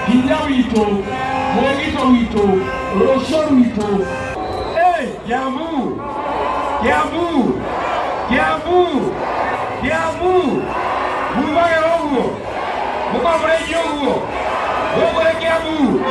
hinya witũ, mwĩgito witũ, rũciũ rwitũ. Kiambu, Kiambu, Kiambu, Kiambu, mumage ũguo, mũkomũrĩki ũguo, ũguo Kiambu.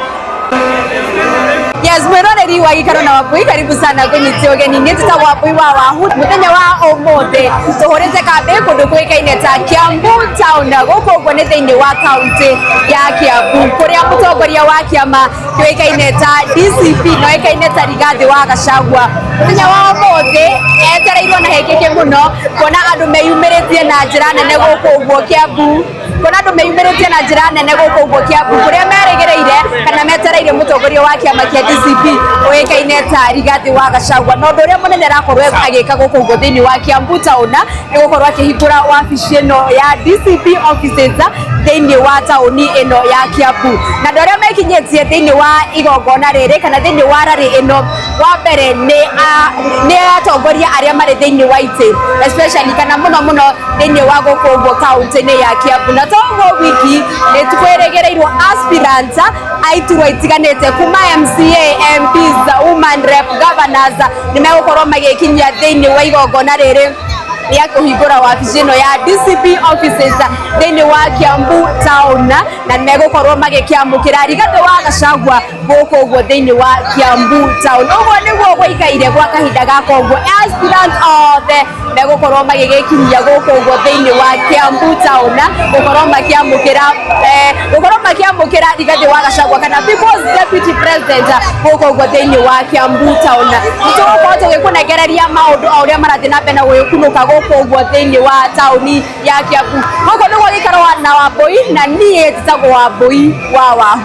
Yes, mwiroreri wa Gikaro na Wambui, karibu sana kwenye tiogeni nitita Wambui wa wahu muthenya wa umuthi tuhurite kambi kundu kwikaine ta Kiambu town guku guo ni thiini wa county ya Kiambu kuria mutongoria wa kiama kwikaine ta DCP no ikaine ta Rigathi wa Gachagua muthenya wa umuthi etereirwo na hekeke muno kuona andu meyumiritie na njira nene guku guo Kiambu kuona andu meyumiritie na njira nene guku guo Kiambu kuria merigereire kana metereire mutongoria wa kiama kia DCP oikaine ta Rigathi wa Gachagua no nduria munene rakorwo agika guku guo thiini wa Kiambu town ni gukorwo akihingura wabici ino ya DCP offices thiini wa tauni ino ya Kiambu na nduria mekinyetie thiini wa igongona riri kana thiini wa rari ino wa mbere ni atongoria aria mari thiini wa ite especially kana muno thiini wa guku guo county ni ya Kiambu na togo wiki ni tukweregereirwo aspirants aiturwo itiganite kuma MCA, MPs, women rep, governors ni megukorwo magikinyia thiini wa igongona riri ya kuhingura wabici ino ya DCP offices thiini wa Kiambu town na megukorwo magikiamukira Rigathi wa Gachagua guku guo thiini wa Kiambu town uguo niguo gwikaire gwa kahinda gaka uguo aspirants othe megukorwo magigikinyia guku guo thiini wa Kiambu town gukorwo makiamukira Rigathi wa Gachagua kana people's deputy president guku guo thiini wa Kiambu town nitugukorwo tugikunegereria maundu auria marathi na mbere guyikunuka guku thiini wa tauni ya Kiambu guku niguo Gikaro na Wambui na nie njitagwo Wambui wa wahu.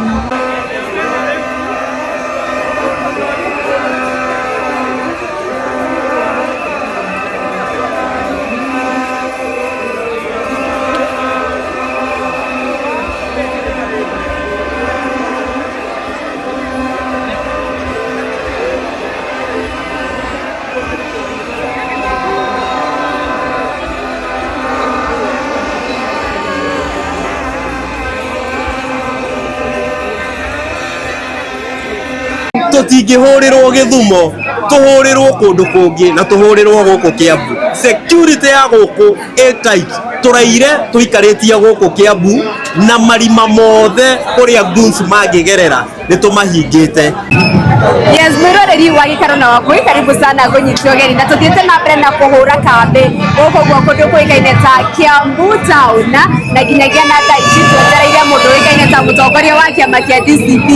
Tutingihurirwo Githumo tuhurirwo kundu kungi na tuhurirwo guku Kiambu security ya guku tight turaire tuikaritie guku Kiambu na marima mothe kuria guns magigerera nitumahingite. Yes, mwiroreri wa Gikaro na Wambui, karibu sana kwenye tiogeni na tuthiete na mbere na kuhura kambi guku guo kundu kwikaine ta Kiambu town na ginyagia na tha ici twetereire mundu wikaine ta mutongoria wa kiama kia DCP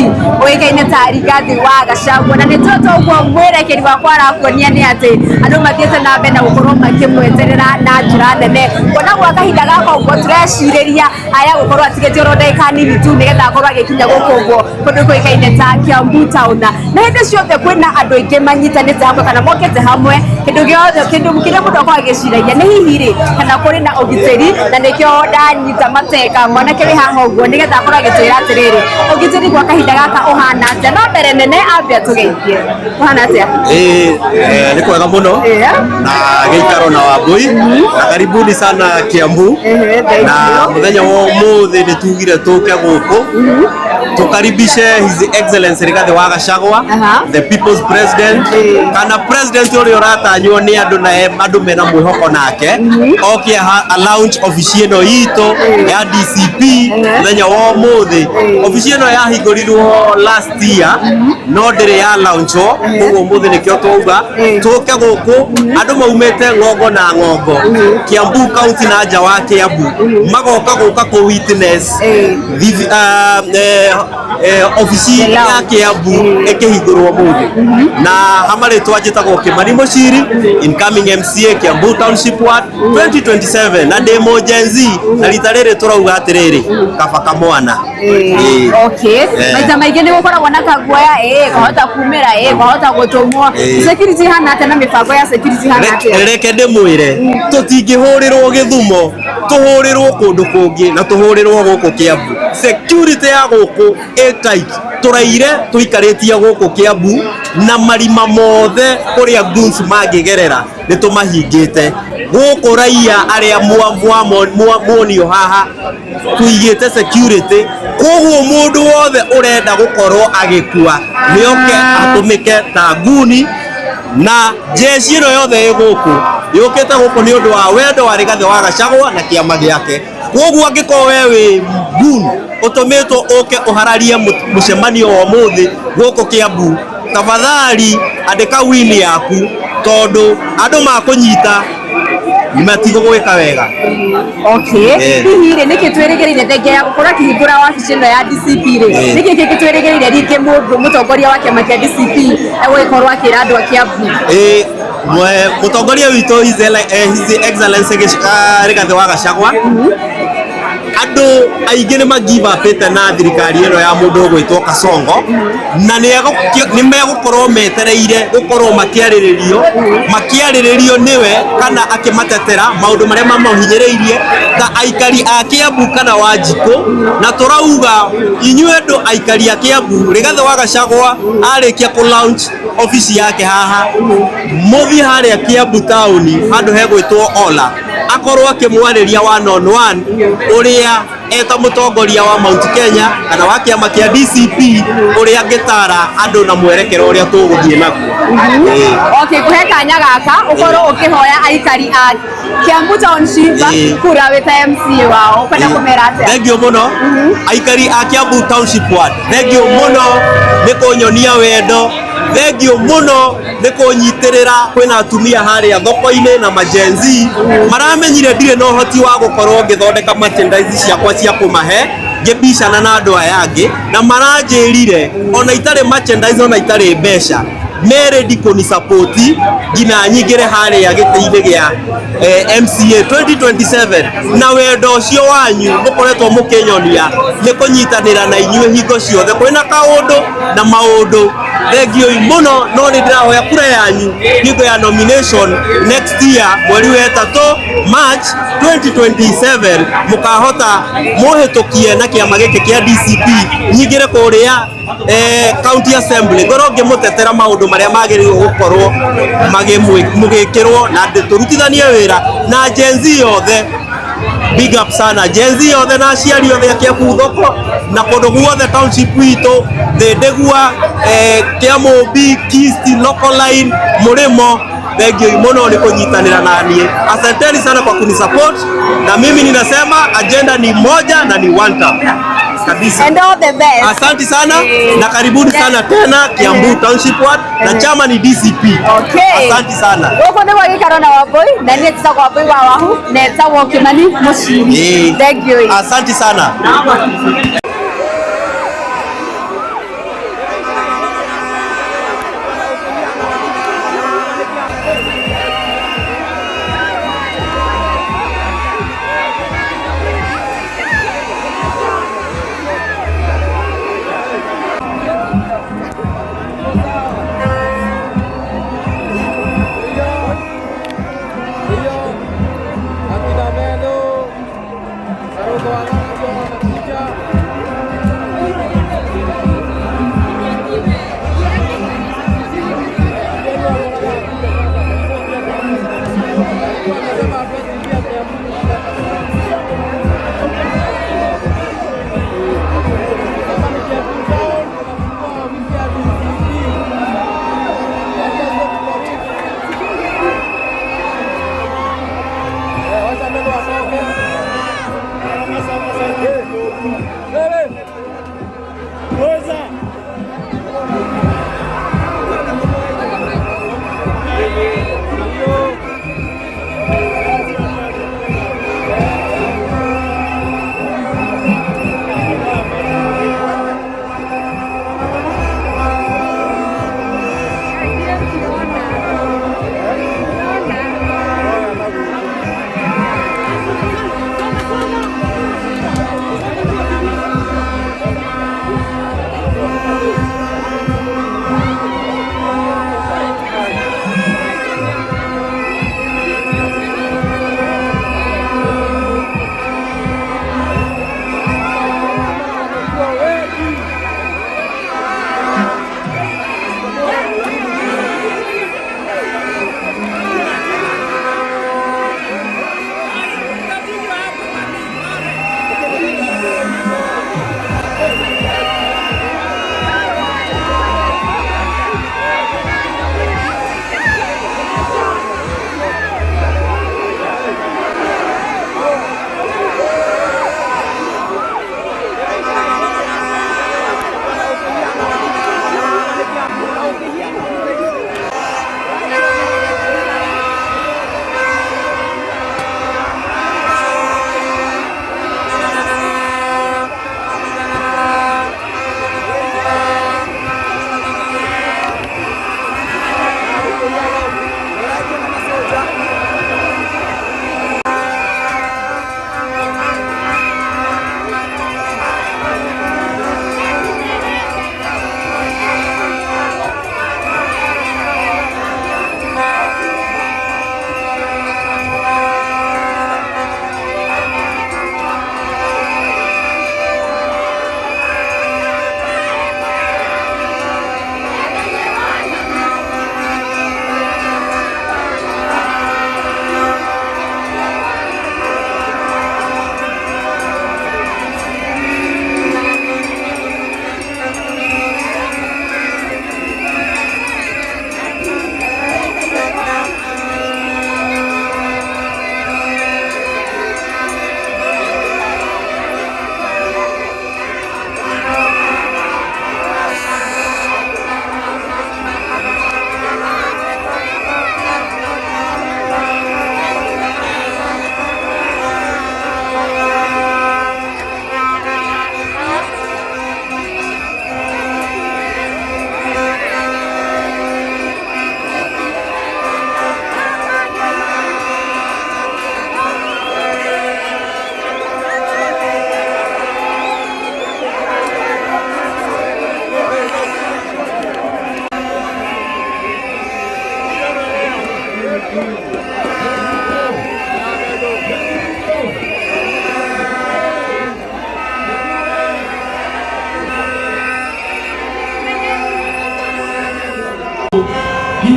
wikaine ta Rigathi wa Gachagua na nituto uguo mwerekeri wa kwarakuonia ni ati andu mathiete na mbere na gukorwo makimweterera na njira nene kuona gwa kahinda gaka uguo turecireria aya gukorwo atigete oro ndagika nini tu nigetha akorwo agikinya guku guo kundu kwikaine ta Kiambu town na hindi ciothe kwina andu aingi manyitanite hamwe kana mokete hamwe kindu kiria mundu akorwo agiciragia ni hihi ri kana kuri na ugitiri na nikio ndanyita mateka mwanake wi haha uguo nigetha akorwo agitwira atiriri ugitiri gwa kahinda gaka uhana atia na mbere nene ambia tugeithie uhana atia ni kwega muno na Gikaro na Wambui na karibuni sana Kiambu na muthenya wa umuthi ni tugire tuke guku tukaribishe His Excellency Rigathi wa Gachagua the people's president kana president uria uratanywo ni andu mena mwihoko nake okia launch office ino yito ya DCP muthenya wa umuthi office ino yahingurirwo last year no ndiri ya launch uguo umuthi nikio twauga tuke guku andu maumite ngongo na ngongo Kiambu county na nja wa Kiambu magoka guka ku witness ofisi ya Kiambu ikihingurwo muthi na hamari twajitagwo Kimani Muchiri incoming MCA Kiambu Township Ward 2027 na demo Gen Z na ritarere turauga atiriri kaba kamwana okay maita maige ni gukoragwo na kaguoya kahota kumira kahota gutumwo security hana ate na mibango ya security hana ate reke ndimwire tutingihurirwo Githumo tuhurirwo kundu kungi na tuhurirwo guku Kiambu security ya guku tight turaire tuikaritie guku Kiambu na marima mothe kuria guns magigerera nitumahingite guku raia aria muonio haha tuigite security koguo mundu wothe urenda gukorwo agikua nioke atumike ta nguni na jeshi ino yothe iguku yukite guku ni undu wa wendo wa Rigathi wa Gachagua na kiama giake koguo angiko wewe nguni utumitwo uke uhararie mucemanio wa muthi guku Kiambu tafadhali andika wini yaku tondu andu makunyita nimatigo gwika wega. Okay. Hihi niki twirigerire thenge ya gukora kihingura wabici ino ya DCP ri niki twirigerire rike mundu mutongoria wa kiama kia DCP egwikorwo akira andu a Kiambu mutongoria witu his excellency Rigathi wa Gachagua andu aingi ni magive up na thirikari ino ya mundu gwitwo Kasongo na ni megukorwo metereire gukorwo makiariririo niwe kana akimatetera maundu maria mamahinyiriirie ta aikari a Kiambu kana Wanjiku na turauga inyuĩ andu aikari a Kiambu Rigathi wa Gachagua arikia ku launch office yake haha muthi haria Kiambu town handu hegwitwo Ola akorwo akimwariria one on one uria eta mutongoria wa Mount Kenya kana wa kiama kia DCP uria ngitara andu na mwerekero uria tuguthie naguo. Okay, kuhe kanya gaka ukorwo ukihoya aikari a Kiambu Township kura wita MCA wao kwenda kumera atia. Thank you muno aikari a Kiambu Township ward. Thank you muno nikunyonia wendo. Thank you muno nikunyitirira kwina atumia haria thoko-ini na majenzi maramenyire ndire no hoti wa gukorwo ngithondeka merchandise ciakwa cia kumahe ngibicana na andu aya angi na maranjirire ona itare merchandise ona itare mbeca mere dikoni support ngina nyingire haria giti-ini gia MCA 2027 na wendo ucio wanyu mukoretwo mukinyonia ni kunyitanira na inyuĩ hingo ciothe kwina kaundu na maundu. Thank you muno no ni ndirahoya kura yanyu hingo ya nomination next year mweri wa 3 March 2027 mukahota muhitukie na kiama giki kia DCP nyingire kuria county assembly ngoro ngimutetera maundu maria magirirwo gukorwo mugikirwo na turutithanie wira na jenzi yothe. Big up sana jenzi yothe na aciari yothe ya Kiambu thoko na kundu guothe township witu Ndegwa Kiambu Kisti local line Murimo. Thank you muno ni kunyitanira nanie. Asanteni sana kwa kunisupport na mimi ninasema agenda ni moja na ni one time kabisa. And all the best. Asante sana na karibuni sana tena Kiambu Township ward na chama ni DCP. Okay. Asante sana. Goko ni gwagikaro na Wambui na ni tsa Wambui wa wahu na tsa Kimani Mushiri. Thank you. Asante sana.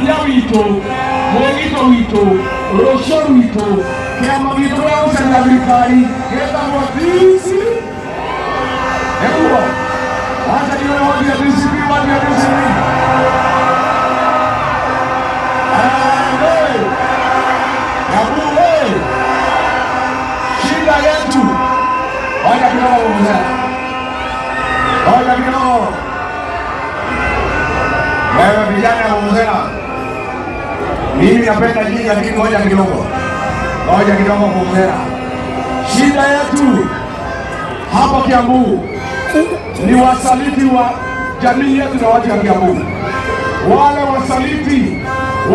hinya witũ, mwĩgito witũ, rũciũ rwitũ, kĩama gitũ gĩa gũcaria thirikari gĩtagwo DCP. Nĩguo wacha nione wodi ya DCP, wodi ya DCP. Shida yetu hoja kidogo mzee, hoja kidogo. Wewe vijana wa mzee, mimi napenda nyinyi, lakini hoja kidogo, hoja kidogo kwa mzee. Shida yetu hapa Kiambu ni wasaliti wa jamii yetu na watu wa Kiambu. Wale wasaliti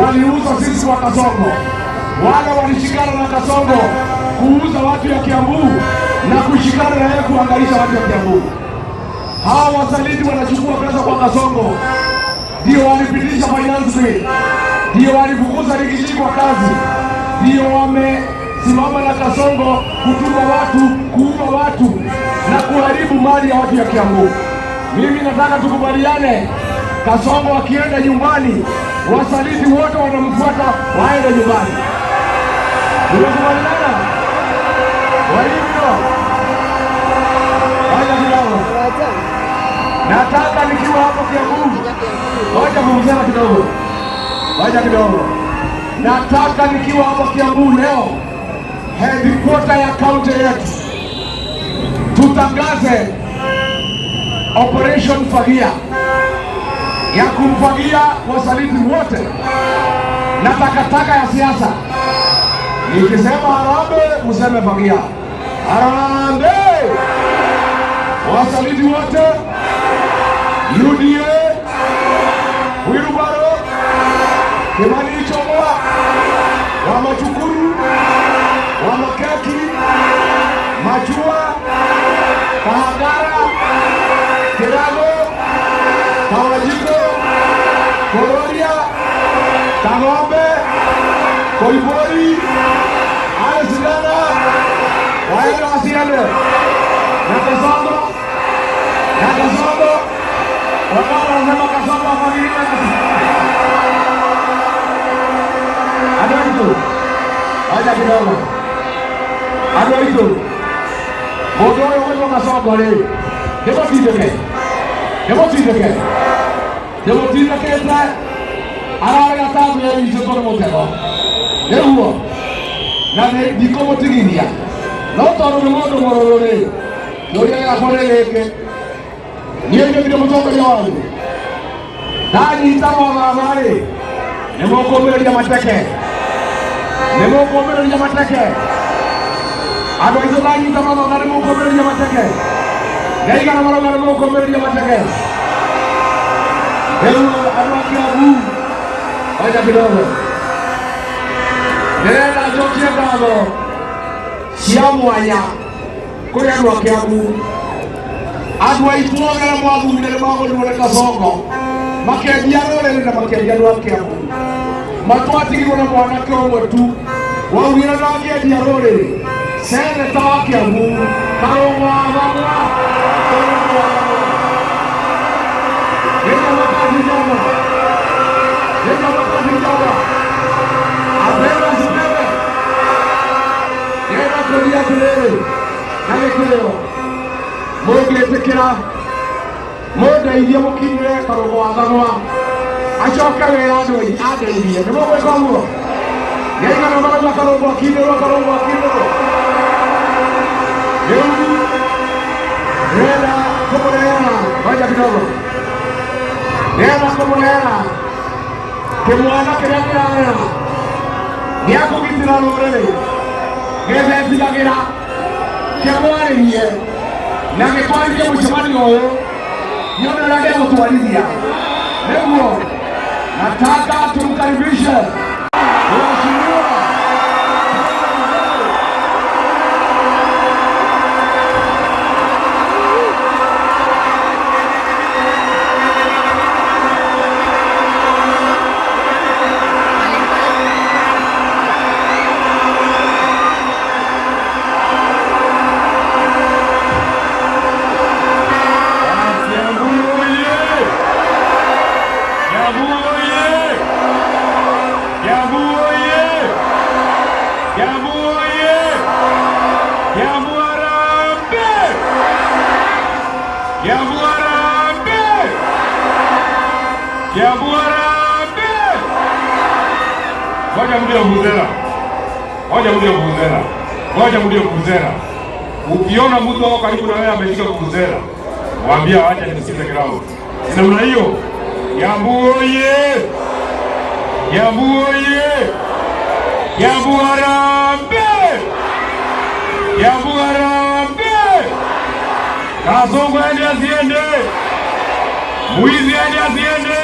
waliuza sisi wa Kasongo, wale walishikana na Kasongo kuuza watu ya Kiambu na kushikana na yeye kuangalisha watu ya Kiambu. Hawa wasaliti wanachukua pesa kwa Kasongo, ndio walipitisha finance bill, ndio walifukuza Rigiji kwa kazi, ndio wamesimama na Kasongo kutuma watu, kuua watu na kuharibu mali ya watu ya Kiambu. Mimi nataka tukubaliane, Kasongo akienda nyumbani, wasaliti wote wanamfuata waende nyumbani. Tunakubaliana? Kwa hivyo hoja kidogo, nataka nikiwa hapo Kiambu, hoja kumzema kidogo, hoja kidogo. Nataka nikiwa hapo Kiambu leo, headquarter ya kaunti yetu, tutangaze Operation Fagia ya kumfagia wasaliti wote na takataka ya siasa. Nikisema harambee, mseme fagia. Harambee! Wasaliti wote, UDA, Wilbaro, Kimani Ichung'wah, Wamachukuru, Wamakeki, Machua, Kahangara, Kirago, Kawajiko, Kororia, Kang'ombe, Koibori, Alisigana, waende wasiende na Kasongo, wakala wanasema Kasongo afadhiliwe. Adaitu, hoja kidogo, adaitu, modoyo wewe Kasongo leo, debo tindeke ta araga tabu ya yitoko motego nĩguo na ndikũmũtigithia no tondũ nĩ mũndũ mũrũrũ-rĩ, kĩũria gĩakwa nĩ gĩkĩ, niĩ nĩngire mũtongoria wanyu, ndanyita mwathana-rĩ, nĩ mũkũmĩrĩria mateke, nĩ mũkũmĩrĩria mateke. Andũ aitũ ndanyita mwathana nĩ mũkũmĩrĩria mateke, nĩaigana marauga nĩ mũkũmĩrĩria mateke. Rĩu andũ a Kiambu, hoja kidogo, ndĩrenda njokie ngatho cia mwanya kũrĩ andũ a Kiambu. Andũ aitũ othe arĩa mwathurire nĩ magũrirwo nĩ Kasongo, makendia rũrĩrĩ na makendia andũ a Kiambu. Matwatigirwo na mwanake ũmwe tu waugire no angĩendia rũrĩrĩ, seneta wa Kiambu Karũng'ũ wa Thang'wa. Mũngĩtĩkĩra mũndeithie mũkinyĩre Karũng'ũ wa Thang'wa acoke wĩra andeithie, nĩ mũgwĩka ũguo? Nĩaigana marauga Karũng'ũ akinyĩrwo, Karũng'ũ akinyĩrwo. Rĩu ndĩrenda kũmũrehere, hoja kidogo, ndĩrenda kũmũrehere kĩmwana kĩrĩa kĩrarera gĩa kũgitĩra rũrĩrĩ gĩthetigagĩra kĩmwarĩrie na gĩtwarithie mũcemanio ũyũ nione ũrĩa gĩgũtwarithia. Nĩguo nataka tumkaribishe mheshimiwa Kiambu harambee! Kiambu harambee! Ngoja mrudie vuvuzela. Ngoja mrudie vuvuzela. Ngoja mrudie vuvuzela. Ukiona mtu wako karibu na wewe ameshika vuvuzela, mwambie acha nisikize kirao. Ni namna hiyo. Kiambu oye! Kiambu oye! Kiambu harambee! Kiambu harambee! Kasongo aende asiende! Mwizi aende asiende!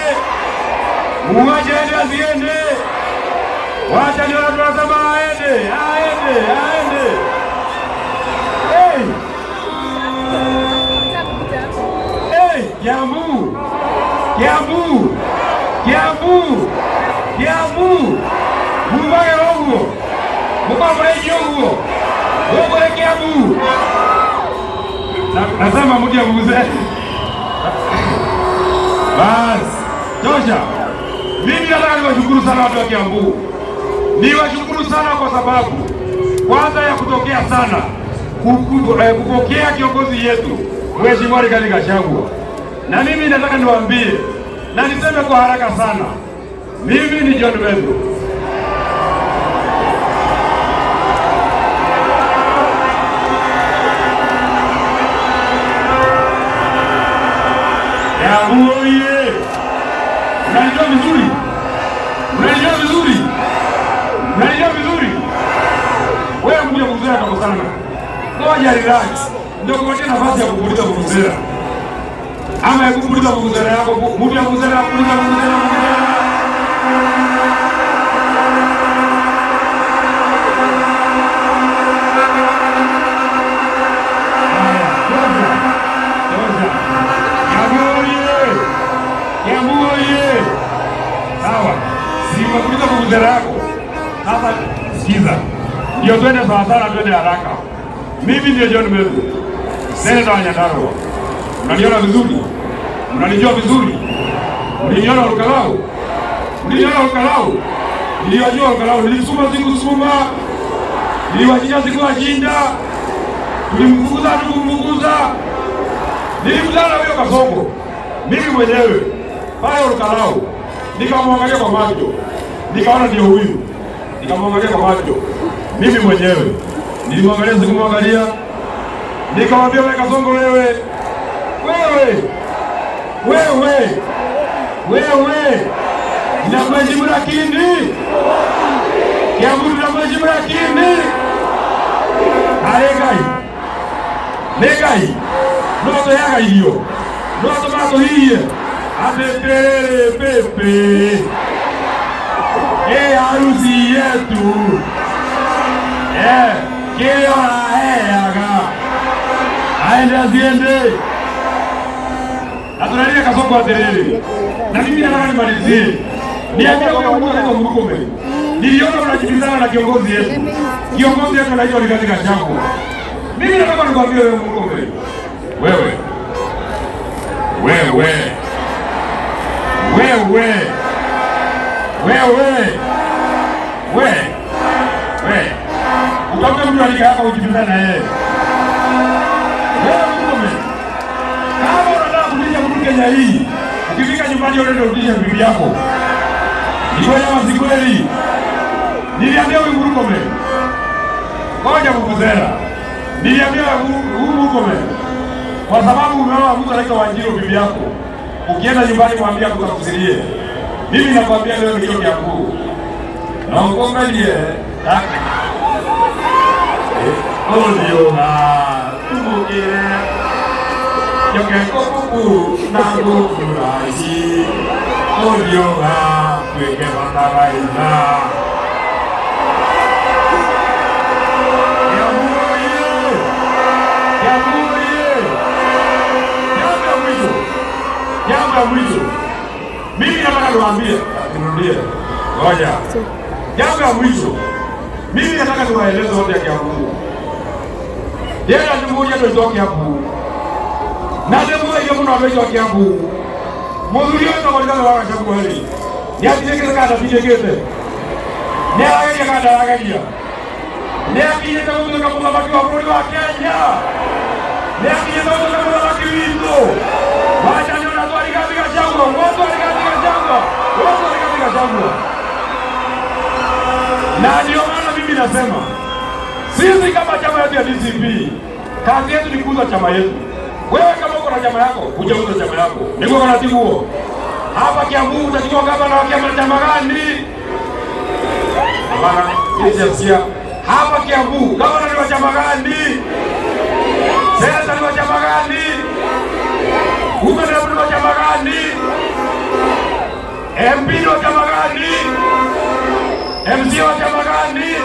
Muuaji aende asiende! Wacha ndio watu wanasema aende! Aende! Aende! Hey! Hey! Kiambu! Kiambu! Kiambu! Kiambu! Mubaya huo! Mubaya huo! Wewe Kiambu! Nasema mje mzee. Bas, tosha. Mimi nataka niwashukuru sana watu wa Kiambu. Niwashukuru sana kwa sababu kwanza ya kutokea sana kupokea kiongozi yetu Mheshimiwa Rigathi Gachagua. Na mimi nataka niwaambie na niseme kwa haraka sana. Mimi ni John Mbeu. Kiambu oye! Unanijua vizuri? Unanijua vizuri? Unanijua vizuri? Wewe mje kuzera kwa sana. Ngoja relax. Ndio kupatia nafasi ya kukuuliza vuvuzela. Ama ya kukuuliza vuvuzela yako, mtu ya vuvuzela kuuliza vuvuzela. Nimekuuliza vuvuzela yako. Sasa sikiza. Ndio twende sawa sana, twende haraka. Mimi ndiye John Mbeu. Seneta wa Nyandarua. Unaniona vizuri? Unanijua vizuri? Unaniona Olkalau? Unaniona Olkalau? Niliwajua Olkalau, nilisukuma sikusukuma. Niliwajinda sikuwajinda. Tulimfukuza tukumfukuza. Nilimzana huyo Kasongo. Mimi mwenyewe pale Olkalau nikamwangalia kwa macho. Nikaona ndio huyu. Nikamwangalia kwa macho. Mimi mwenyewe nilimwangalia sikumwangalia. Nikamwambia wewe Kasongo wewe. Wewe. Ninakuheshimu lakini Kiambu ninakuheshimu lakini Negai. Noto yaga hiyo. Noto mato hiyo. Apepele pepe. Harusi yetu. Kile wanaheaga. Aende asiende. Na tunalia Kasongo aterere. Na mimi nataka nimalizie. Niambie kwa mtu anaitwa Murkomen. Niliona mnajibizana na kiongozi yetu. Kiongozi yetu anaitwa Rigathi Gachagua. Mimi nataka nikwambie wewe Murkomen. Wewe. Utakuta mtu alika hapa ukipindana na yeye. Wewe Murkomen. Kama unataka kulisha mtu Kenya hii, ukifika nyumbani unaenda kulisha bibi yako. Ni kweli ama si kweli? Niliambia wewe Murkomen. Ngoja vuvuzela. Niliambia wewe Murkomen. Kwa sababu umeoa mtu anaitwa Wanjiru bibi yako. Ukienda nyumbani mwambie akukakusirie. Mimi nakwambia leo ndio Kiambu. Na ukongalie. Ndio tumukire. Yokeko kuku na ngufurahi. Ndio kweke mataraina. Jambo la mwisho. Mimi nataka niwaambie, nirudie. Ngoja. Jambo la mwisho. Mimi nataka niwaeleze wote ya Kiambu. Yeye anamwona ndio Kiambu. Na ndio hiyo kuna watu wa Kiambu. Mhudhurio na wale wa Kiambu hili. Niaje kada vijegete. Niaje kada agalia. Niaje ndio kama mabaki wa Kenya. Niaje ndio kama mabaki windo. Gachagua. Na ndio maana mimi nasema sisi kama chama yetu ya DCP, kazi yetu ni kuuza chama yetu. Wewe kama uko na chama yako, hujauza chama yako. Niko na timu huo. Hapa Kiambu utachukua gavana wa chama gani? Bwana, nisikia. Hapa Kiambu gavana ni wa chama gani? Senata ni wa chama gani? Gavana ni wa chama gani? MP ni wa chama gani? MC wa chama gani?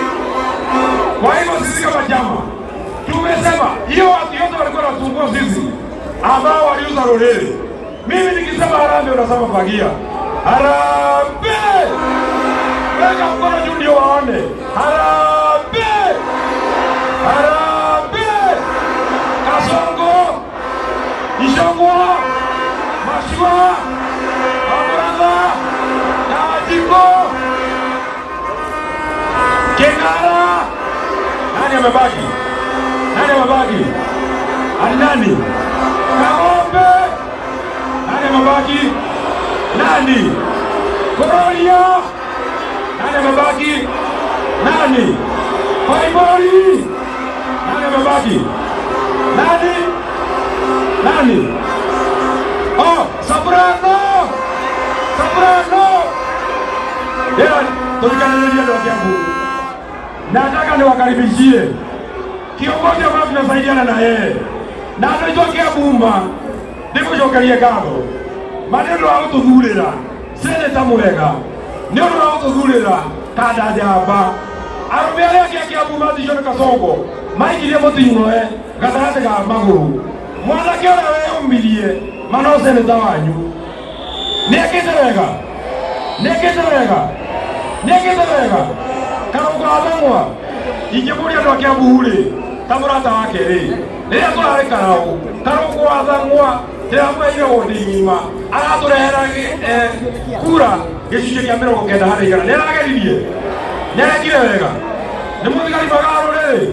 Kwa hivyo sisi kama chama tumesema hiyo watu yote walikuwa wanatumbua sisi ambao waliuza Rorere. Mimi nikisema harambee unasema fagia. Harambee! Weka mkono juu ndio waone. Harambee! Harambee! Kasongo, Ishongwa, Mashua, Amuraza, Najiko, Kengara. Nani amebaki? Nani amebaki? Ani nani? Kaombe. Nani amebaki? Nani? Kororia. Nani amebaki? Nani? Faibori. Nani amebaki? Nani? Nani? Oh, Soprano. Soprano. Yeye tulikanelea ndio Kiambu. Nataka niwakaribishie kiongozi ambaye tunasaidiana na yeye. Na anaitwa Kiambumba. Ndiko jokarie gado. Maneno autothurira. Seneta Muhega. Ndio autothurira kada jamba. Arumele yake Kiambumba ndicho Kasongo. Maiki ile motingoe gatarate ga maguru. Mwana kera wewe umbilie. Mano seneta wanyu. Nekiterega. Nekiterega. Nekiterega. Karongo abangwa. Ikiburia ndo Kiambuhuri. Tamurata wake ri. Ria turare karau. Karongo abangwa. Teamwe ile wodingima. Araturehera kura gicunjĩ kĩa 90 harĩ igana. Nĩarageririe. Nĩarekire wega. Nĩ mũthigari magaro rĩ.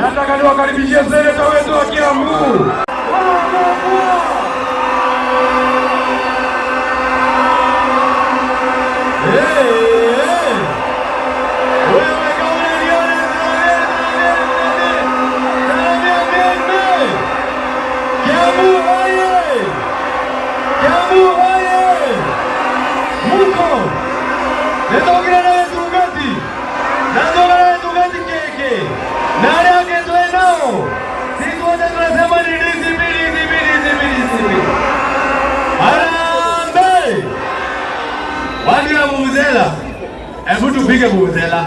Nataka niwakaribishie seneta wetu wa Kiambu. Watu ya Vuvuzela, hebu tupige Vuvuzela.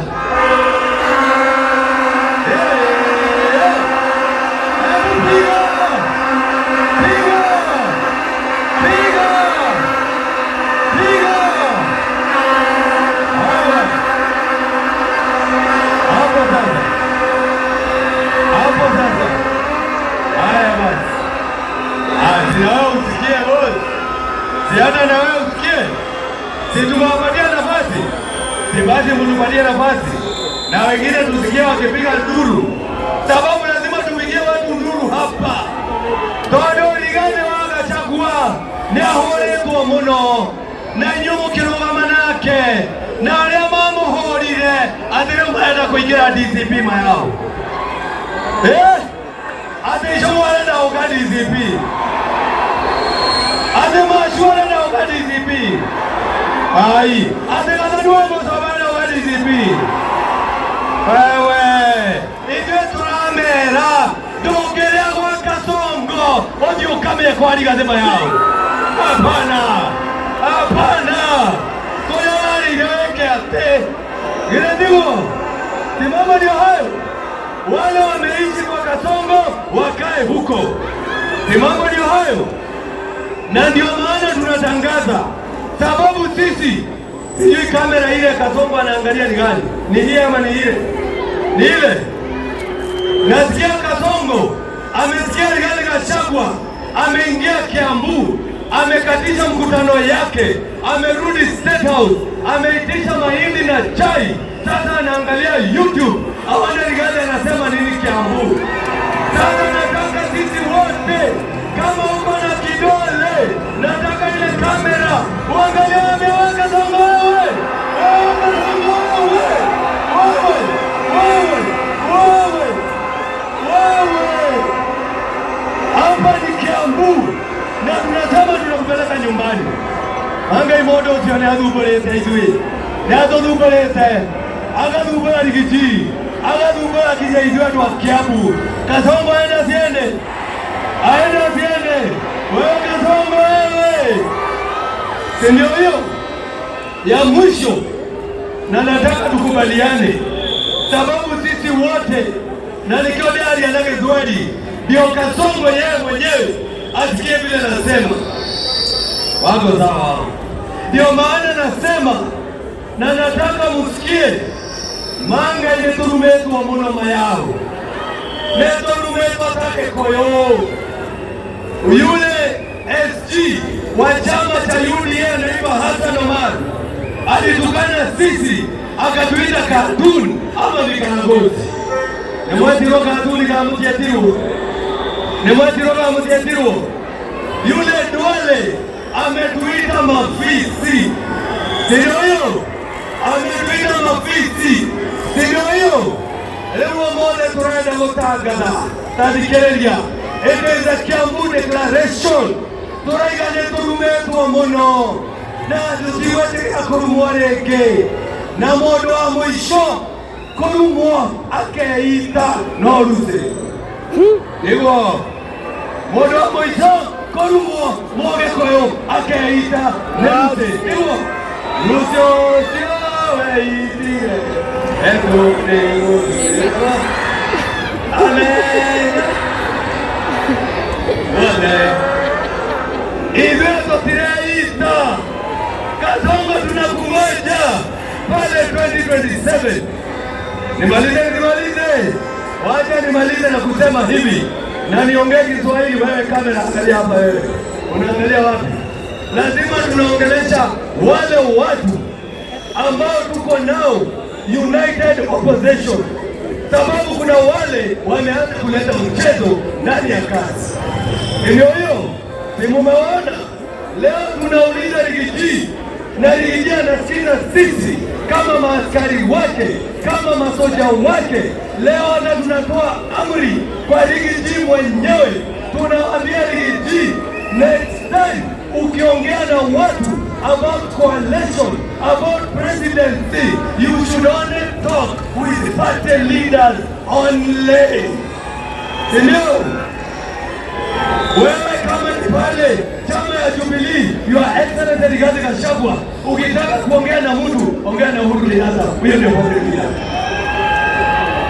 Siata na wewe usikie. Situwapatia nafasi. Sibasi mtupatie nafasi. Na wengine tusikie wakipiga nduru. Sababu lazima tupigie watu nduru hapa. Todo ligane waga Gachagua. Ni ahore kwa muno. Na nyumu kiruga manake. Na wale mamu horire. Adire umaenda kuingira DCP mayao. Ate isho wale uka DCP. Ate mashuale na uka DCP. Ai, ate kadadua mosabana uka DCP. Wewe, ijwe turamera. Dogelea kwa Kasongo. Oji ukame kwa aligazema yao. Hapana. Hapana. Toya weke ate. Ile ndigo. Simama ndio hayo. Wale wameishi kwa Kasongo wakae huko. Simama ndio hayo. Na ndio maana tunatangaza, sababu sisi sijui kamera ile Kasongo anaangalia ni gani, ni hii ama ni ile? Ni ile. Nasikia Kasongo amesikia Rigathi Gachagua ameingia Kiambu, amekatisha mkutano yake, amerudi State House, ameitisha mahindi na chai. Sasa anaangalia YouTube aone Rigathi anasema nini Kiambu. Sasa nataka sisi wote, kama uko na kidole, nataka ile kamera uangalie ameweka Kasongo wewe. nyumbani. Anga imodo usione adhubolete izui. Ne adhubolete. Aga dhubola likiji. Aga dhubola kija izui watu wa Kiambu. Kasongo aenda siende. Aenda siende. Wewe Kasongo wewe. Sindio hiyo? Ya mwisho. Na nataka tukubaliane. Sababu sisi wote na nikiwa dari anake Zwedi ndio Kasongo yeye mwenyewe asikie vile nasema. Wako sawa. Ndio maana nasema na nataka musikie manga ile turumetu wa mwana mayao. Neto turumetu atake koyo. Yule SG wa chama cha UDA anaitwa Hassan Omar alitukana sisi akatuita cartoon ama vikanagozi. Nemwatiro cartoon kama mtiatiro. Nemwatiro kama mtiatiro. Yule Duale ametuita mafisi. Ndio hiyo. Ametuita mafisi. Ndio hiyo. Leo mmoja tunaenda kutangana. Tadikereria. It is a Kiambu declaration. Turaigane turumetu mono. Na tusiwete akurumwa rege. Na modo wa mwisho kurumwa akeita noruze. Ndio. Modo wa mwisho kurumwa moge koyo akeita noruze. Ndio. Lucio tio weitire. Eto nego. Amen. Amen. Iveto tireita. Kasongo tunakungoja pale 2027. Nimalize. Wacha nimalize na kusema hivi. Na niongee Kiswahili. Wewe kamera angalia hapa wewe. Unaangalia wapi? Lazima tunaongelesha wale watu ambao tuko nao united opposition. Sababu kuna wale wameanza kuleta mchezo ndani ya kazi. Ndio hiyo. Simumeona. Leo tunauliza Rigiji. Na Rigiji anasikiza sisi kama maaskari wake, kama masoja wake. Leo na tunatoa amri kwa Rigiji mwenyewe. Tunawaambia Rigiji, next time ukiongea na watu about coalition, about presidency, you should only talk with party leaders only. Sindio? Wewe kama ni pale chama ya Jubilee, Your Excellency Rigathi Gachagua, ukitaka kuongea na mtu, ongea na Uhuru Kenyatta. Huyo ndio party leader.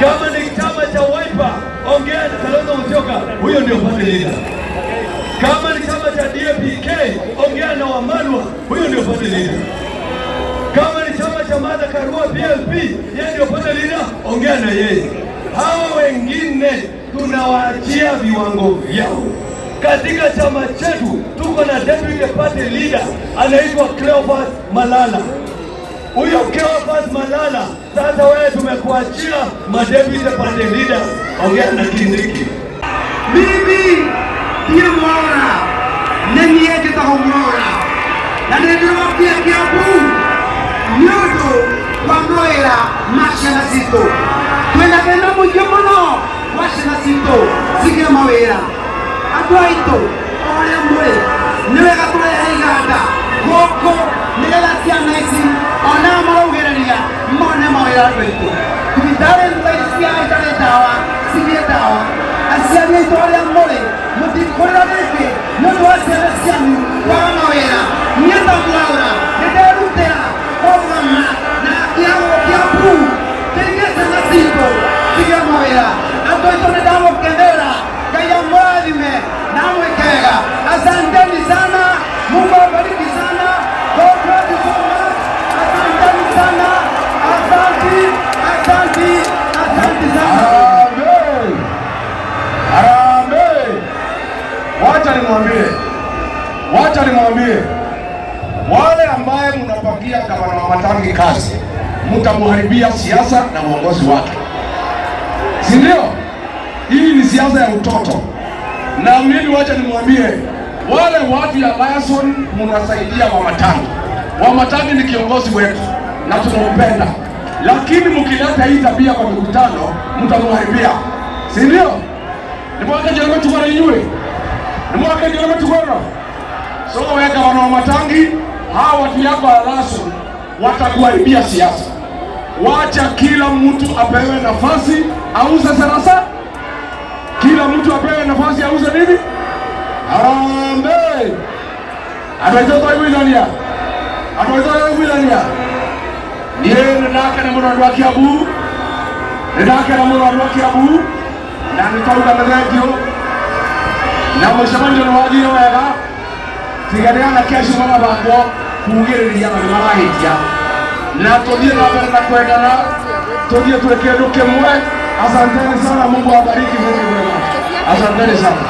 Kama ni chama cha Wiper, ongea na Kalonzo Musyoka. Huyo ndio party leader. Kama ni chama cha DAP-K, ongea na Wamalwa. Huyo ndio party leader. Kama ni chama cha Martha Karua PLP, yeye ndio party leader, ongea na yeye. Hawa wengine tunawaachia viwango vyao. Katika chama chetu tuko na deputy party leader anaitwa Cleophas Malala. Huyo Cleophas Malala, sasa wewe tumekuachia deputy party leader, ongea na Kindiki. Mimi ndiye mwana nani yake tahomora na ndio wakia Kiambu nyoto kwa mloera mashana sito kwenda kwenda mujimono mashana sito sikia mawera atwaito ole mwe niwe katule haiganda koko nila siana isi ona maugereria mone mawera kwetu kubitare ndio itale dawa sikia dawa asiamie tole mole mutikora neke ndo asiana siani kwa mawera nienda mlaura nderutera koma na Kiambu tegeza na sito sikia mawera atwaito ne dawa kendera kaya mwalime na mwekega. Asanteni sana, Mungu awabariki sana. God bless you so much. Asanteni sana. Asante sana. Amen. Wacha nimwambie wale ambaye mnapakia gavana Wamatangi kazi, mtamuharibia siasa na uongozi wake, si ndio? Hii ni siasa ya utoto. Na mimi wacha nimwambie wale watu ya Liason, mnasaidia Wamatangi. Wamatangi ni kiongozi wetu na tunampenda, lakini mkileta hii tabia kwa mikutano mtamuharibia, si ndio? Ni mwaka jana tukora inywe. Ni mwaka jana tukora. So weka wana wa Matangi, hawa watu yako Alaso watakuharibia siasa. Wacha kila mtu apewe nafasi auze sarasa. Kila mtu apewe nafasi auze nini? Arambe. Ataweza kuiwilania. Ataweza kuiwilania. Niye ndaka na mwana wa Kiambu. Ndaka na mwana wa Kiambu. Na nitauga mezekio. Na mshamanjo na wajio wega. Tigadeana kesho mwana bako kuugiriria na marahitia. Na todie na mbele na kwendana. Todie tuweke nduke mwe. Asanteni sana, Mungu awabariki. Asanteni sana.